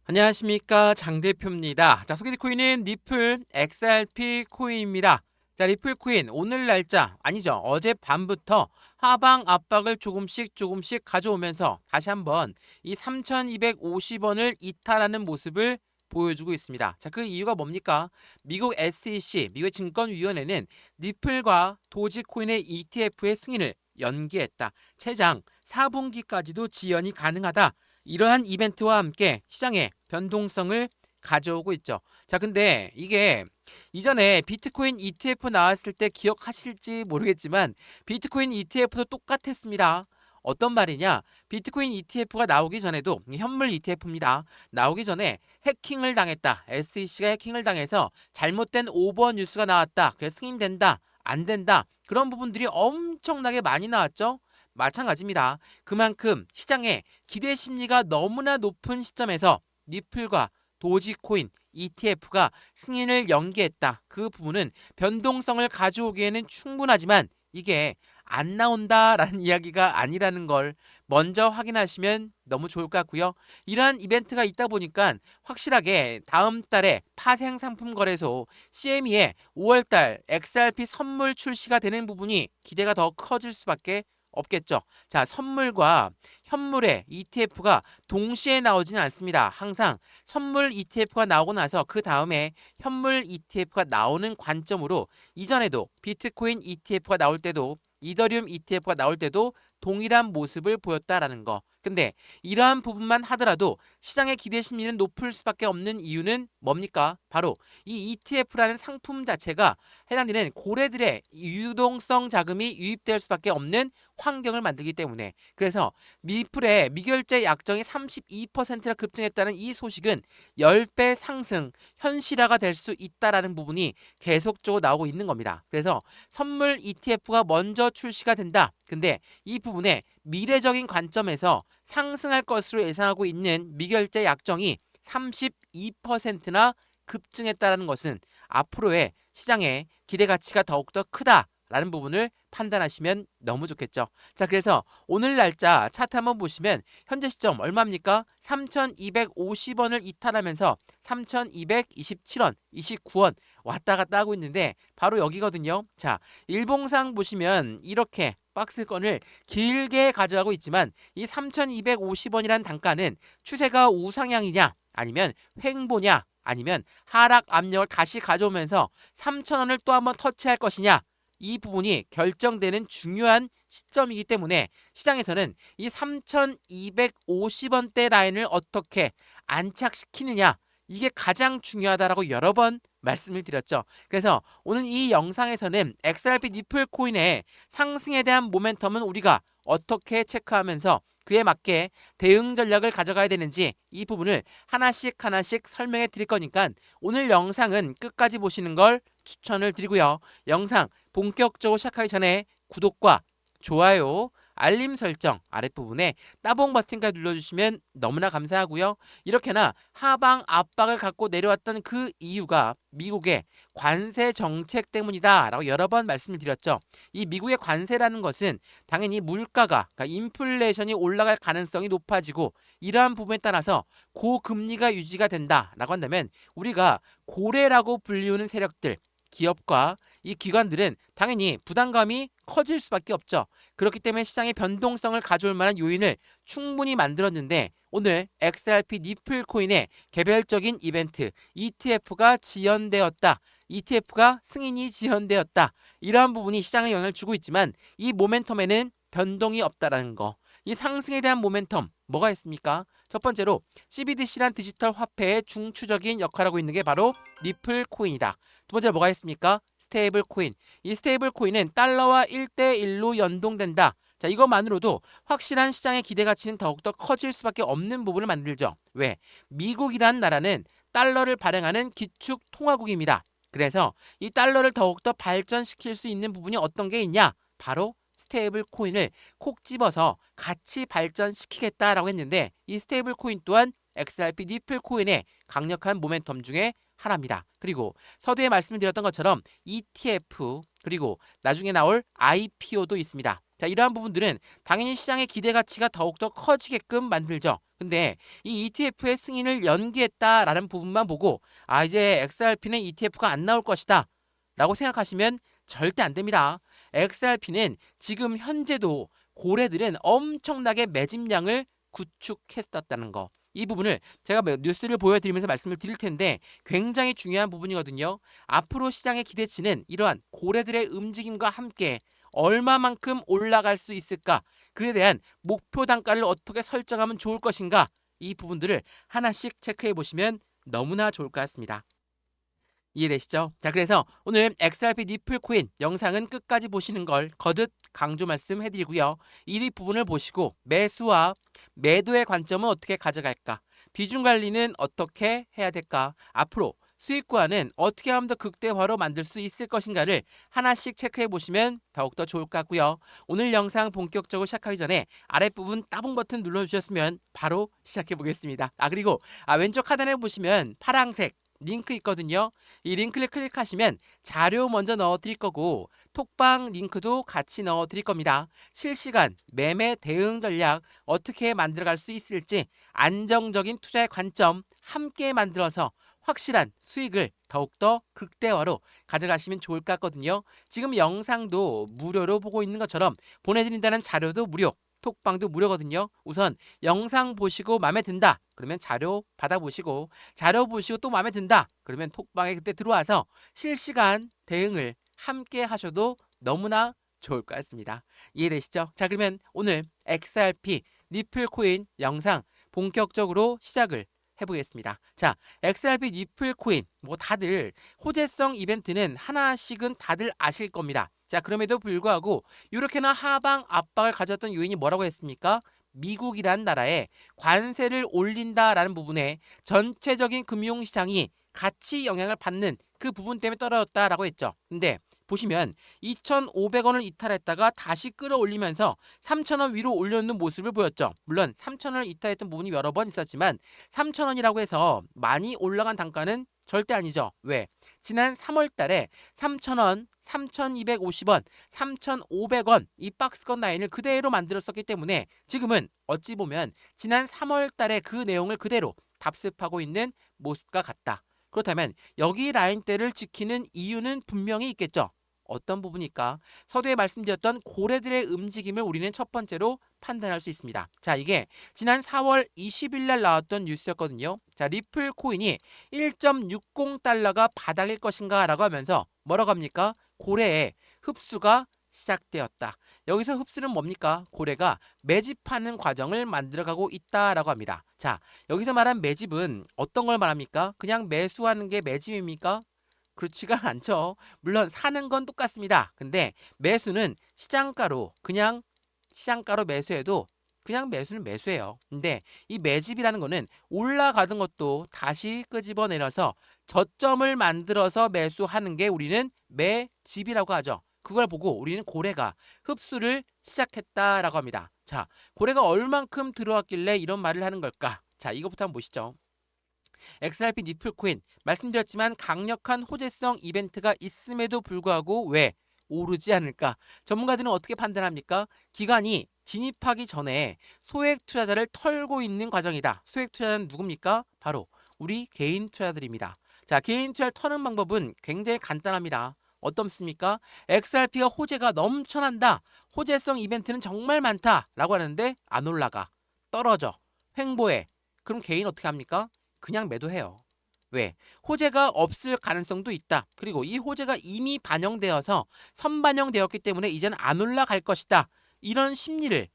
안녕하십니까, 장 대표입니다. 자, 소개될 코인은 리플 XRP 코인입니다. 자, 리플 코인 오늘 날짜 아니죠, 어젯밤부터 하방 압박을 조금씩 가져오면서 다시 한번 이 3250원을 이탈하는 모습을 보여주고 있습니다. 자, 그 이유가 뭡니까? 미국 SEC, 미국 증권위원회는 리플과 도지코인의 ETF의 승인을 연기했다. 최장 4분기까지도 지연이 가능하다. 이러한 이벤트와 함께 시장에 변동성을 가져오고 있죠. 자, 근데 이게 이전에 비트코인 ETF 나왔을 때 기억하실지 모르겠지만 비트코인 ETF도 똑같았습니다. 어떤 말이냐? 비트코인 ETF가 나오기 전에도 현물 ETF입니다. 나오기 전에 해킹을 당했다. SEC가 해킹을 당해서 잘못된 오버 뉴스가 나왔다. 그래서 승인된다. 안 된다. 그런 부분들이 엄청나게 많이 나왔죠. 마찬가지입니다. 그만큼 시장의 기대 심리가 너무나 높은 시점에서 리플과 도지코인 ETF가 승인을 연기했다. 그 부분은 변동성을 가져오기에는 충분하지만 이게 안 나온다라는 이야기가 아니라는 걸 먼저 확인하시면 너무 좋을 것 같고요. 이러한 이벤트가 있다 보니까 확실하게 다음 달에 파생 상품 거래소 CME의 5월달 XRP 선물 출시가 되는 부분이 기대가 더 커질 수밖에 없겠죠. 자, 선물과 현물의 ETF가 동시에 나오지는 않습니다. 항상 선물 ETF가 나오고 나서 그 다음에 현물 ETF가 나오는 관점으로 이전에도 비트코인 ETF가 나올 때도 이더리움 ETF가 나올 때도 동일한 모습을 보였다라는 거. 근데 이러한 부분만 하더라도 시장의 기대 심리는 높을 수밖에 없는 이유는 뭡니까? 바로 이 ETF라는 상품 자체가 해당되는 고래들의 유동성 자금이 유입될 수밖에 없는 환경을 만들기 때문에, 그래서 미플의 미결제 약정이 32%나 급증했다는 이 소식은 10배 상승 현실화가 될 수 있다라는 부분이 계속적으로 나오고 있는 겁니다. 그래서 선물 ETF가 먼저 출시가 된다. 근데 이 부분에 미래적인 관점에서 상승할 것으로 예상하고 있는 미결제 약정이 32%나 급증했다는 것은 앞으로의 시장의 기대 가치가 더욱더 크다라는 부분을 판단하시면 너무 좋겠죠. 자, 그래서 오늘 날짜 차트 한번 보시면 현재 시점 얼마입니까? 3,250원을 이탈하면서 3,227원, 29원 왔다 갔다 하고 있는데 바로 여기거든요. 자, 일봉상 보시면 이렇게 박스권을 길게 가져가고 있지만 이 3,250원이라는 단가는 추세가 우상향이냐 아니면 횡보냐 아니면 하락 압력을 다시 가져오면서 3,000원을 또 한번 터치할 것이냐, 이 부분이 결정되는 중요한 시점이기 때문에 시장에서는 이 3,250원대 라인을 어떻게 안착시키느냐, 이게 가장 중요하다라고 여러 번 말씀을 드렸죠. 그래서 오늘 이 영상에서는 XRP 니플 코인의 상승에 대한 모멘텀은 우리가 어떻게 체크하면서 그에 맞게 대응 전략을 가져가야 되는지 이 부분을 하나씩 설명해 드릴 거니까 오늘 영상은 끝까지 보시는 걸 추천을 드리고요. 영상 본격적으로 시작하기 전에 구독과 좋아요, 알림 설정 아랫부분에 따봉 버튼까지 눌러주시면 너무나 감사하고요. 이렇게나 하방 압박을 갖고 내려왔던 그 이유가 미국의 관세 정책 때문이다 라고 여러 번 말씀을 드렸죠. 이 미국의 관세라는 것은 당연히 물가가, 그러니까 인플레이션이 올라갈 가능성이 높아지고 이러한 부분에 따라서 고금리가 유지가 된다라고 한다면 우리가 고래라고 불리우는 세력들, 기업과 이 기관들은 당연히 부담감이 커질 수밖에 없죠. 그렇기 때문에 시장의 변동성을 가져올 만한 요인을 충분히 만들었는데 오늘 XRP 니플 코인의 개별적인 이벤트 ETF가 지연되었다. ETF가 승인이 지연되었다. 이러한 부분이 시장에 영향을 주고 있지만 이 모멘텀에는 변동이 없다라는 거. 이 상승에 대한 모멘텀 뭐가 있습니까? 첫 번째로 CBDC란 디지털 화폐의 중추적인 역할을 하고 있는 게 바로 리플 코인이다. 두 번째로 뭐가 있습니까? 스테이블 코인. 이 스테이블 코인은 달러와 1대1로 연동된다. 자, 이것만으로도 확실한 시장의 기대 가치는 더욱더 커질 수밖에 없는 부분을 만들죠. 왜? 미국이란 나라는 달러를 발행하는 기축 통화국입니다. 그래서 이 달러를 더욱더 발전시킬 수 있는 부분이 어떤 게 있냐? 바로 스테이블 코인을 콕 집어서 같이 발전시키겠다라고 했는데 이 스테이블 코인 또한 XRP 니플 코인의 강력한 모멘텀 중에 하나입니다. 그리고 서두에 말씀드렸던 것처럼 ETF 그리고 나중에 나올 IPO도 있습니다. 자, 이러한 부분들은 당연히 시장의 기대 가치가 더욱더 커지게끔 만들죠. 근데 이 ETF의 승인을 연기했다라는 부분만 보고 이제 XRP는 ETF가 안 나올 것이다 라고 생각하시면 절대 안 됩니다. XRP는 지금 현재도 고래들은 엄청나게 매집량을 구축했었다는 거. 이 부분을 제가 뉴스를 보여드리면서 말씀을 드릴 텐데 굉장히 중요한 부분이거든요. 앞으로 시장의 기대치는 이러한 고래들의 움직임과 함께 얼마만큼 올라갈 수 있을까? 그에 대한 목표 단가를 어떻게 설정하면 좋을 것인가? 이 부분들을 하나씩 체크해 보시면 너무나 좋을 것 같습니다. 이해되시죠? 자, 그래서 오늘 XRP 니플 코인 영상은 끝까지 보시는 걸 거듭 강조 말씀해드리고요. 이 부분을 보시고 매수와 매도의 관점은 어떻게 가져갈까? 비중 관리는 어떻게 해야 될까? 앞으로 수익 구간은 어떻게 하면 더 극대화로 만들 수 있을 것인가를 하나씩 체크해 보시면 더욱더 좋을 것 같고요. 오늘 영상 본격적으로 시작하기 전에 아랫부분 따봉 버튼 눌러주셨으면 바로 시작해 보겠습니다. 그리고 왼쪽 하단에 보시면 파란색 링크 있거든요. 이 링크를 클릭하시면 자료 먼저 넣어 드릴 거고 톡방 링크도 같이 넣어 드릴 겁니다. 실시간 매매 대응 전략 어떻게 만들어갈 수 있을지 안정적인 투자의 관점 함께 만들어서 확실한 수익을 더욱더 극대화로 가져가시면 좋을 것 같거든요. 지금 영상도 무료로 보고 있는 것처럼 보내드린다는 자료도 무료, 톡방도 무료거든요. 우선 영상 보시고 마음에 든다 그러면 자료 받아보시고 자료 보시고 또 마음에 든다 그러면 톡방에 그때 들어와서 실시간 대응을 함께 하셔도 너무나 좋을 것 같습니다. 이해되시죠? 자, 그러면 오늘 XRP 니플 코인 영상 본격적으로 시작을 해보겠습니다. 자, XRP 니플 코인 다들 호재성 이벤트는 하나씩은 다들 아실 겁니다. 자, 그럼에도 불구하고 이렇게나 하방 압박을 가졌던 요인이 뭐라고 했습니까? 미국이란 나라에 관세를 올린다라는 부분에 전체적인 금융시장이 같이 영향을 받는 그 부분 때문에 떨어졌다라고 했죠. 근데 보시면 2,500원을 이탈했다가 다시 끌어올리면서 3,000원 위로 올려놓는 모습을 보였죠. 물론 3,000원을 이탈했던 부분이 여러 번 있었지만 3,000원이라고 해서 많이 올라간 단가는 절대 아니죠. 왜? 지난 3월 달에 3,000원, 3,250원, 3,500원 이 박스권 라인을 그대로 만들었었기 때문에 지금은 어찌 보면 지난 3월 달에 그 내용을 그대로 답습하고 있는 모습과 같다. 그렇다면 여기 라인대를 지키는 이유는 분명히 있겠죠. 어떤 부분일까? 서두에 말씀드렸던 고래들의 움직임을 우리는 첫 번째로 판단할 수 있습니다. 자, 이게 지난 4월 20일 날 나왔던 뉴스였거든요. 자, 리플 코인이 1.60달러가 바닥일 것인가 라고 하면서 뭐라고 합니까? 고래의 흡수가 시작되었다. 여기서 흡수는 뭡니까? 고래가 매집하는 과정을 만들어가고 있다라고 합니다. 자, 여기서 말한 매집은 어떤 걸 말합니까? 그냥 매수하는 게 매집입니까? 그렇지가 않죠. 물론 사는 건 똑같습니다. 근데 매수는 시장가로 그냥 시장가로 매수해도 그냥 매수는 매수예요. 근데 이 매집이라는 거는 올라가던 것도 다시 끄집어내려서 저점을 만들어서 매수하는 게 우리는 매집이라고 하죠. 그걸 보고 우리는 고래가 흡수를 시작했다라고 합니다. 자, 고래가 얼만큼 들어왔길래 이런 말을 하는 걸까? 자, 이것부터 한번 보시죠. XRP 니플 코인 말씀드렸지만 강력한 호재성 이벤트가 있음에도 불구하고 왜 오르지 않을까? 전문가들은 어떻게 판단합니까? 기관이 진입하기 전에 소액 투자자를 털고 있는 과정이다. 소액 투자자는 누굽니까? 바로 우리 개인 투자자들입니다. 자, 개인 투자를 터는 방법은 굉장히 간단합니다. 어떻습니까? XRP가 호재가 넘쳐난다. 호재성 이벤트는 정말 많다라고 하는데 안 올라가. 떨어져. 횡보해. 그럼 개인 어떻게 합니까? 그냥 매도해요. 왜? 호재가 없을 가능성도 있다. 그리고 이 호재가 이미 반영되어서 선반영되었기 때문에 이제는 안 올라갈 것이다. 이런 심리를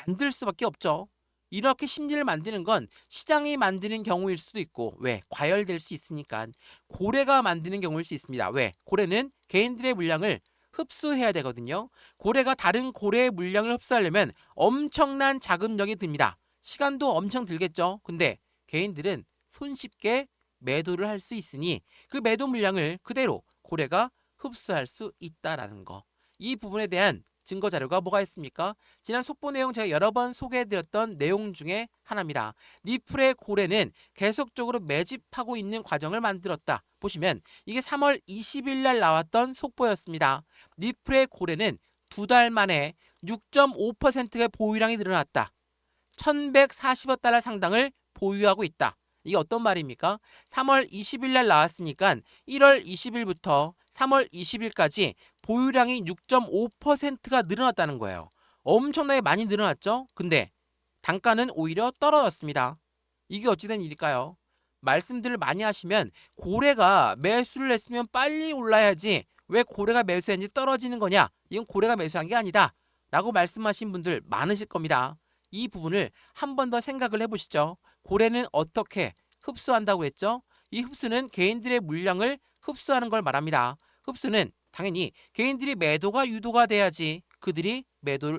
만들 수밖에 없죠. 이렇게 심리를 만드는 건 시장이 만드는 경우일 수도 있고 왜? 과열될 수 있으니까 고래가 만드는 경우일 수 있습니다. 왜? 고래는 개인들의 물량을 흡수해야 되거든요. 고래가 다른 고래의 물량을 흡수하려면 엄청난 자금력이 듭니다. 시간도 엄청 들겠죠. 근데 개인들은 손쉽게 매도를 할 수 있으니 그 매도 물량을 그대로 고래가 흡수할 수 있다라는 거. 이 부분에 대한 증거 자료가 뭐가 있습니까? 지난 속보 내용 제가 여러 번 소개해드렸던 내용 중에 하나입니다. 리플의 고래는 계속적으로 매집하고 있는 과정을 만들었다. 보시면 이게 3월 20일 날 나왔던 속보였습니다. 리플의 고래는 2달 만에 6.5%의 보유량이 늘어났다. 1140억 달러 상당을 보유하고 있다. 이게 어떤 말입니까? 3월 20일 날 나왔으니까 1월 20일부터 3월 20일까지 보유량이 6.5%가 늘어났다는 거예요. 엄청나게 많이 늘어났죠? 근데 단가는 오히려 떨어졌습니다. 이게 어찌된 일일까요? 말씀들을 많이 하시면 고래가 매수를 했으면 빨리 올라야지 왜 고래가 매수했는지 떨어지는 거냐? 이건 고래가 매수한 게 아니다. 라고 말씀하신 분들 많으실 겁니다. 이 부분을 한 번 더 생각을 해보시죠. 고래는 어떻게 흡수한다고 했죠? 이 흡수는 개인들의 물량을 흡수하는 걸 말합니다. 흡수는 당연히 개인들이 매도가 유도가 돼야지 그들이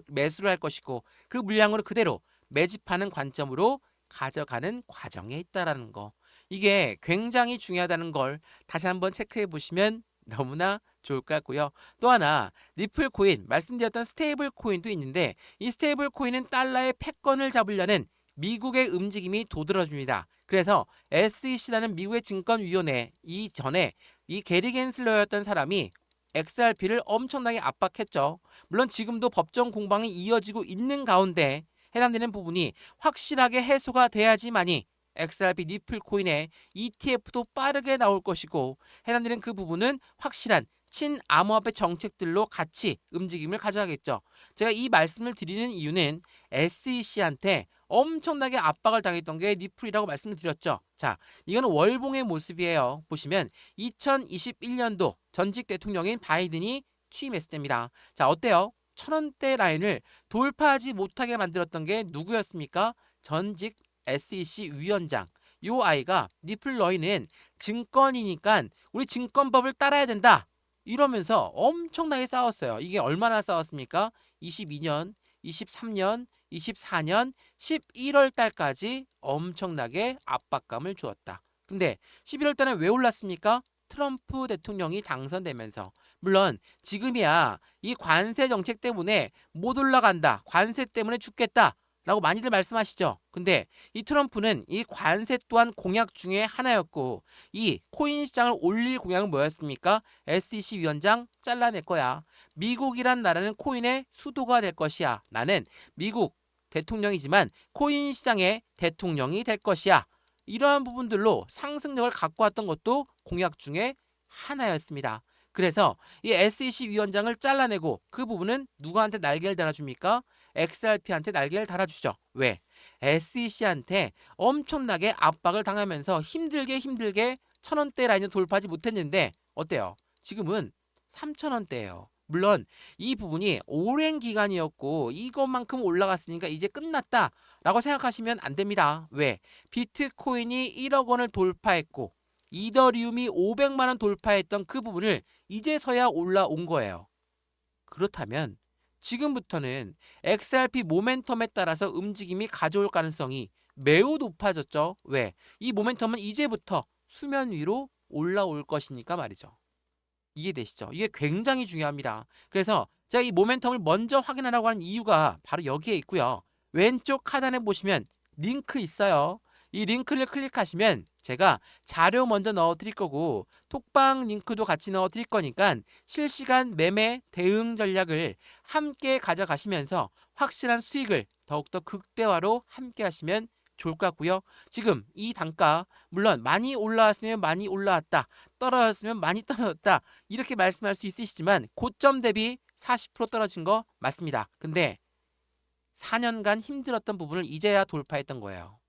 매수를 할 것이고 그 물량으로 그대로 매집하는 관점으로 가져가는 과정에 있다라는 거. 이게 굉장히 중요하다는 걸 다시 한번 체크해 보시면 너무나 좋을 것 같고요. 또 하나 리플 코인 말씀드렸던 스테이블 코인도 있는데 이 스테이블 코인은 달러의 패권을 잡으려는 미국의 움직임이 도드라집니다. 그래서 SEC라는 미국의 증권위원회 이전에 이 게리 겐슬러였던 사람이 XRP를 엄청나게 압박했죠. 물론 지금도 법정 공방이 이어지고 있는 가운데 해당되는 부분이 확실하게 해소가 돼야지만이 XRP 리플 코인의 ETF도 빠르게 나올 것이고 해당되는 그 부분은 확실한 친암호화폐 정책들로 같이 움직임을 가져가겠죠. 제가 이 말씀을 드리는 이유는 SEC한테 엄청나게 압박을 당했던 게 리플이라고 말씀을 드렸죠. 자, 이거는 월봉의 모습이에요. 보시면 2021년도 전직 대통령인 바이든이 취임했을 때입니다. 자, 어때요? 1,000원대 라인을 돌파하지 못하게 만들었던 게 누구였습니까? 전직 SEC 위원장. 요 아이가 리플 너희는 증권이니까 우리 증권법을 따라야 된다. 이러면서 엄청나게 싸웠어요. 이게 얼마나 싸웠습니까? 22년, 23년, 24년 11월 달까지 엄청나게 압박감을 주었다. 근데 11월 달에 왜 올랐습니까? 트럼프 대통령이 당선되면서. 물론 지금이야 이 관세 정책 때문에 못 올라간다. 관세 때문에 죽겠다. 라고 많이들 말씀하시죠. 근데 이 트럼프는 이 관세 또한 공약 중에 하나였고 이 코인 시장을 올릴 공약은 뭐였습니까? SEC 위원장 잘라낼 거야. 미국이란 나라는 코인의 수도가 될 것이야. 나는 미국 대통령이지만 코인 시장의 대통령이 될 것이야. 이러한 부분들로 상승력을 갖고 왔던 것도 공약 중에 하나였습니다. 그래서 이 SEC 위원장을 잘라내고 그 부분은 누구한테 날개를 달아줍니까? XRP한테 날개를 달아주죠. 왜? SEC한테 엄청나게 압박을 당하면서 힘들게 1,000원대 라인을 돌파하지 못했는데 어때요? 지금은 3,000원대예요. 물론 이 부분이 오랜 기간이었고 이것만큼 올라갔으니까 이제 끝났다라고 생각하시면 안 됩니다. 왜? 비트코인이 1억 원을 돌파했고 이더리움이 500만 원 돌파했던 그 부분을 이제서야 올라온 거예요. 그렇다면 지금부터는 XRP 모멘텀에 따라서 움직임이 가져올 가능성이 매우 높아졌죠. 왜? 이 모멘텀은 이제부터 수면 위로 올라올 것이니까 말이죠. 이해되시죠? 이게 굉장히 중요합니다. 그래서 제가 이 모멘텀을 먼저 확인하라고 하는 이유가 바로 여기에 있고요. 왼쪽 하단에 보시면 링크 있어요. 이 링크를 클릭하시면 제가 자료 먼저 넣어 드릴 거고 톡방 링크도 같이 넣어 드릴 거니까 실시간 매매 대응 전략을 함께 가져가시면서 확실한 수익을 더욱더 극대화로 함께 하시면 좋을 것 같고요. 지금 이 단가 물론 많이 올라왔으면 많이 올라왔다. 떨어졌으면 많이 떨어졌다. 이렇게 말씀할 수 있으시지만 고점 대비 40% 떨어진 거 맞습니다. 근데 4년간 힘들었던 부분을 이제야 돌파했던 거예요.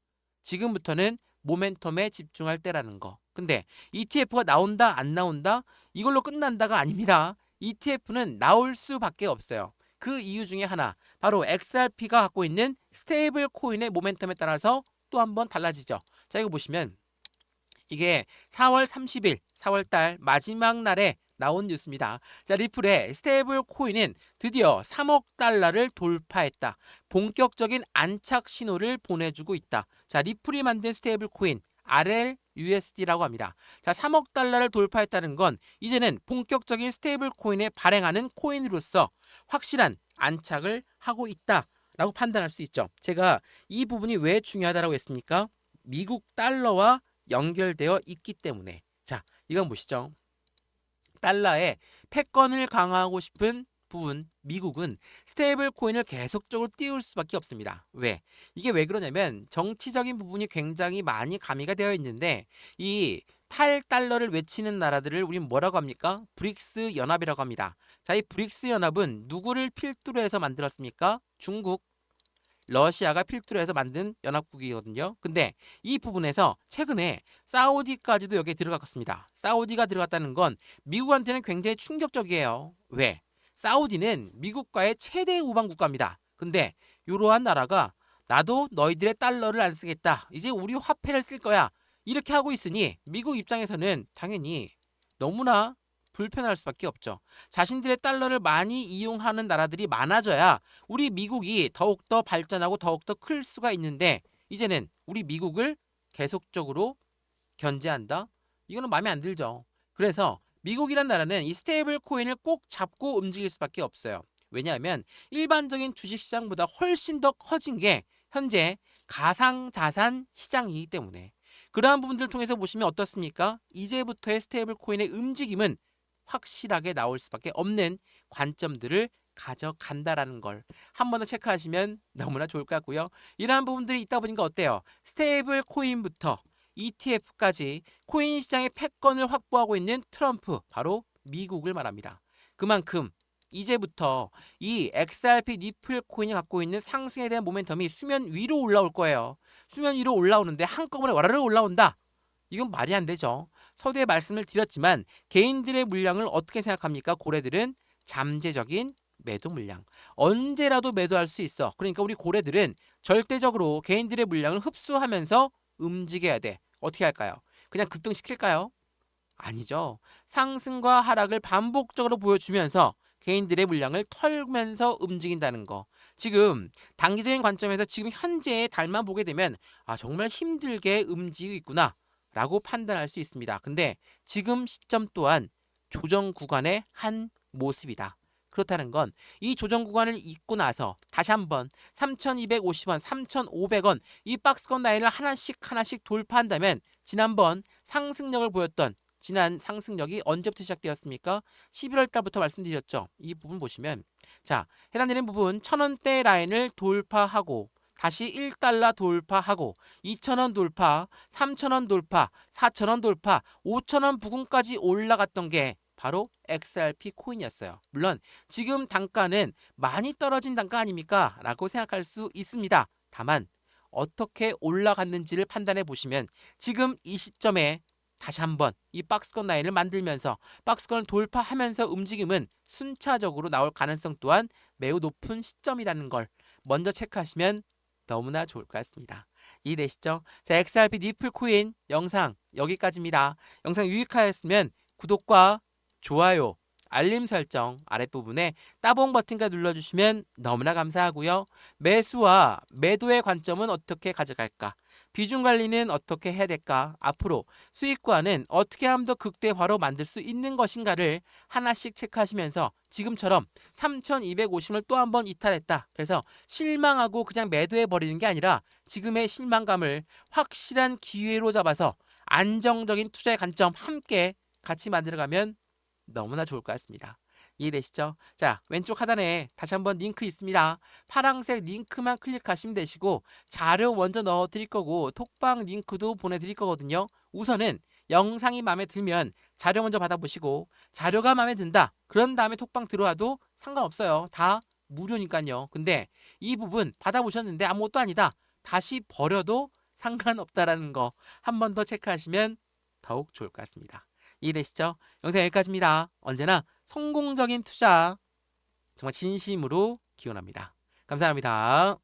지금부터는 모멘텀에 집중할 때라는 거. 근데 ETF가 나온다 안 나온다? 이걸로 끝난다가 아닙니다. ETF는 나올 수밖에 없어요. 그 이유 중에 하나 바로 XRP가 갖고 있는 스테이블 코인의 모멘텀에 따라서 또 한번 달라지죠. 자, 이거 보시면 이게 4월 30일 4월달 마지막 날에 나온 뉴스입니다. 자, 리플의 스테이블 코인은 드디어 3억 달러를 돌파했다. 본격적인 안착 신호를 보내주고 있다. 자, 리플이 만든 스테이블 코인 RLUSD라고 합니다. 자, 3억 달러를 돌파했다는 건 이제는 본격적인 스테이블 코인에 발행하는 코인으로서 확실한 안착을 하고 있다라고 판단할 수 있죠. 제가 이 부분이 왜 중요하다고 했습니까? 미국 달러와 연결되어 있기 때문에. 자, 이건 보시죠. 달러의 패권을 강화하고 싶은 부분 미국은 스테이블 코인을 계속적으로 띄울 수밖에 없습니다. 왜? 이게 왜 그러냐면 정치적인 부분이 굉장히 많이 가미가 되어 있는데 이 탈달러를 외치는 나라들을 우리는 뭐라고 합니까? 브릭스 연합이라고 합니다. 자, 이 브릭스 연합은 누구를 필두로 해서 만들었습니까? 중국, 러시아가 필두로 해서 만든 연합국이거든요. 근데 이 부분에서 최근에 사우디까지도 여기에 들어갔습니다. 사우디가 들어갔다는 건 미국한테는 굉장히 충격적이에요. 왜? 사우디는 미국과의 최대 우방 국가입니다. 근데 이러한 나라가 나도 너희들의 달러를 안 쓰겠다. 이제 우리 화폐를 쓸 거야. 이렇게 하고 있으니 미국 입장에서는 당연히 너무나 불편할 수밖에 없죠. 자신들의 달러를 많이 이용하는 나라들이 많아져야 우리 미국이 더욱더 발전하고 더욱더 클 수가 있는데 이제는 우리 미국을 계속적으로 견제한다? 이거는 마음에 안 들죠. 그래서 미국이란 나라는 이 스테이블 코인을 꼭 잡고 움직일 수밖에 없어요. 왜냐하면 일반적인 주식시장보다 훨씬 더 커진 게 현재 가상자산 시장이기 때문에 그러한 부분들을 통해서 보시면 어떻습니까? 이제부터의 스테이블 코인의 움직임은 확실하게 나올 수밖에 없는 관점들을 가져간다라는 걸 한 번 더 체크하시면 너무나 좋을 것 같고요. 이러한 부분들이 있다 보니까 어때요? 스테이블 코인부터 ETF까지 코인 시장의 패권을 확보하고 있는 트럼프, 바로 미국을 말합니다. 그만큼 이제부터 이 XRP 니플 코인이 갖고 있는 상승에 대한 모멘텀이 수면 위로 올라올 거예요. 수면 위로 올라오는데 한꺼번에 와르르 올라온다. 이건 말이 안 되죠. 서두에 말씀을 드렸지만 개인들의 물량을 어떻게 생각합니까? 고래들은 잠재적인 매도 물량. 언제라도 매도할 수 있어. 그러니까 우리 고래들은 절대적으로 개인들의 물량을 흡수하면서 움직여야 돼. 어떻게 할까요? 그냥 급등시킬까요? 아니죠. 상승과 하락을 반복적으로 보여주면서 개인들의 물량을 털면서 움직인다는 거. 지금 단기적인 관점에서 지금 현재의 달만 보게 되면 정말 힘들게 움직이고 있구나 라고 판단할 수 있습니다. 근데 지금 시점 또한 조정 구간의 한 모습이다. 그렇다는 건 이 조정 구간을 잇고 나서 다시 한번 3,250원, 3,500원 이 박스권 라인을 하나씩 돌파한다면 지난번 상승력을 보였던 지난 상승력이 언제부터 시작되었습니까? 11월 달부터 말씀드렸죠. 이 부분 보시면 자, 해당되는 부분 1,000원대 라인을 돌파하고 다시 1달러 돌파하고 2,000원 돌파, 3,000원 돌파, 4,000원 돌파, 5,000원 부근까지 올라갔던 게 바로 XRP 코인이었어요. 물론 지금 단가는 많이 떨어진 단가 아닙니까? 라고 생각할 수 있습니다. 다만 어떻게 올라갔는지를 판단해 보시면 지금 이 시점에 다시 한번 이 박스권 라인을 만들면서 박스권을 돌파하면서 움직임은 순차적으로 나올 가능성 또한 매우 높은 시점이라는 걸 먼저 체크하시면 너무나 좋을 것 같습니다. 이해되시죠? 자, XRP 니플 코인 영상 여기까지입니다. 영상 유익하였으면 구독과 좋아요, 알림 설정 아랫부분에 따봉 버튼까지 눌러주시면 너무나 감사하고요. 매수와 매도의 관점은 어떻게 가져갈까? 비중 관리는 어떻게 해야 될까? 앞으로 수익과는 어떻게 하면 더 극대화로 만들 수 있는 것인가를 하나씩 체크하시면서 지금처럼 3,250을 또 한 번 이탈했다. 그래서 실망하고 그냥 매도해 버리는 게 아니라 지금의 실망감을 확실한 기회로 잡아서 안정적인 투자의 관점 함께 같이 만들어가면 너무나 좋을 것 같습니다. 이해되시죠? 자, 왼쪽 하단에 다시 한번 링크 있습니다. 파란색 링크만 클릭하시면 되시고 자료 먼저 넣어 드릴 거고 톡방 링크도 보내드릴 거거든요. 우선은 영상이 마음에 들면 자료 먼저 받아보시고 자료가 마음에 든다. 그런 다음에 톡방 들어와도 상관없어요. 다 무료니까요. 근데 이 부분 받아보셨는데 아무것도 아니다. 다시 버려도 상관없다라는 거 한 번 더 체크하시면 더욱 좋을 것 같습니다. 이해되시죠? 영상 여기까지입니다. 언제나 성공적인 투자 정말 진심으로 기원합니다. 감사합니다.